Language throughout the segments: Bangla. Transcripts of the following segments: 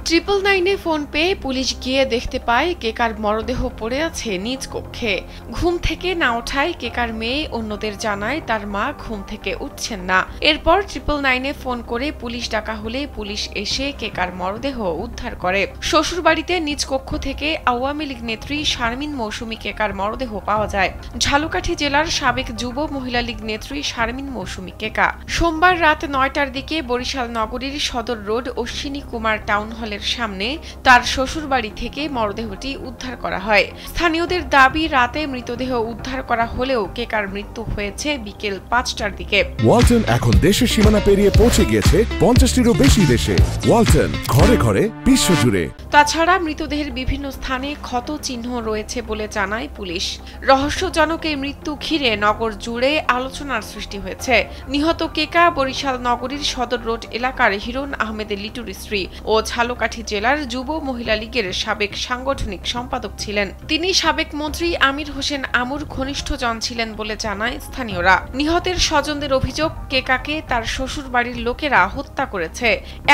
999-এ ফোন পেয়ে পুলিশ গিয়ে দেখতে পায় কেকার মরদেহ পড়ে আছে নিজ কক্ষে। ঘুম থেকে না ওঠায় কেকার মেয়ে অন্যদের জানায় তার মা ঘুম থেকে উঠছেন না। এরপর 999-এ ফোন করে পুলিশ ডাকা হলে পুলিশ এসে কেকার মরদেহ উদ্ধার করে। শ্বশুরবাড়িতে নিজ কক্ষ থেকে আওয়ামী লীগ নেত্রী শারমিন মৌসুমী কেকার মরদেহ পাওয়া যায়। ঝালকাঠি জেলার সাবেক যুব মহিলা লীগ নেত্রী শারমিন মৌসুমী কেকা সোমবার রাত 9টার দিকে বরিশাল নগরীর সদর রোড অশ্বিনী কুমার টাউন হলের সামনে তার শ্বশুরবাড়ি থেকে মরদেহটি উদ্ধার করা হয়। স্থানীয়দের দাবি, রাতে মৃতদেহ উদ্ধার করা হলেও কেকার মৃত্যু হয়েছে বিকেল 5টার দিকে। ওয়ালটন এখন দেশের সীমানা পেরিয়ে পৌঁছে গিয়েছে 50টিরও বেশি দেশে। ওয়ালটন, ঘরে ঘরে বিশ্বজুড়ে। তাছাড়া মৃতদেহের বিভিন্ন স্থানে ক্ষত চিহ্ন রয়েছে বলে জানায় পুলিশ। রহস্যজনক এই মৃত্যু ঘিরে নগর জুড়ে আলোচনার সৃষ্টি হয়েছে। নিহত কেকা বরিশাল নগরীর সদর রোড এলাকার হিরণ আহমেদের লিটুর স্ত্রী ও ঝালকাঠি জেলার যুব মহিলা লীগের সাবেক সাংগঠনিক সম্পাদক ছিলেন। তিনি সাবেক মন্ত্রী আমির হোসেন আমুর ঘনিষ্ঠজন ছিলেন বলে জানায় স্থানীয়রা। নিহতের স্বজনদের অভিযোগ, কেকাকে তার শ্বশুর বাড়ির লোকেরা হত্যা করেছে।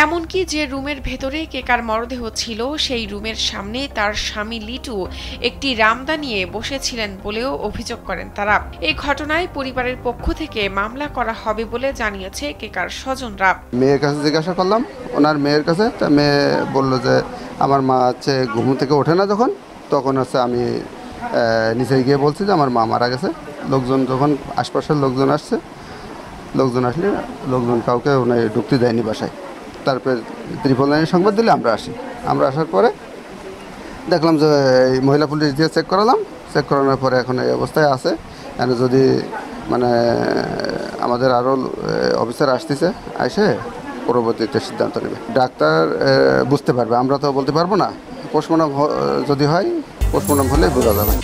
এমনকি যে রুমের ভেতরে কেকার মরদেহ ছিল সেই রুমের সামনে তার স্বামী লিটু একটি রামদা নিয়ে বসেছিলেন বলেও অভিযোগ করেন তারা। এই ঘটনায় পরিবারের পক্ষ থেকে মামলা করা হবে বলে জানিয়েছে কেকার স্বজনরা। মেয়ের কাছে জিজ্ঞাসা করলাম, ওনার মেয়ের কাছে, তা মেয়ে বলল যে আমার মা হচ্ছে ঘুম থেকে ওঠে না তখন হচ্ছে আমি নিচে গিয়ে বলছি যে আমার মা মারা গেছে। লোকজন যখন আশপাশের লোকজন আসলে লোকজন কাউকে ওনার ঢুকতে দেয়নি বাসায়। তারপরে 999 সংবাদ দিলে আমরা আসার পরে দেখলাম যে মহিলা পুলিশ দিয়ে চেক করানোর পরে এখন এই অবস্থায় আছে। যদি আমাদের আরও অফিসার আসতেছে, এসে পরবর্তীতে সিদ্ধান্ত নেবে। ডাক্তার বুঝতে পারবে, আমরা তো বলতে পারবো না। পোস্টমর্টম যদি হয়, পোস্টমর্টম হলে বোঝা যাবে।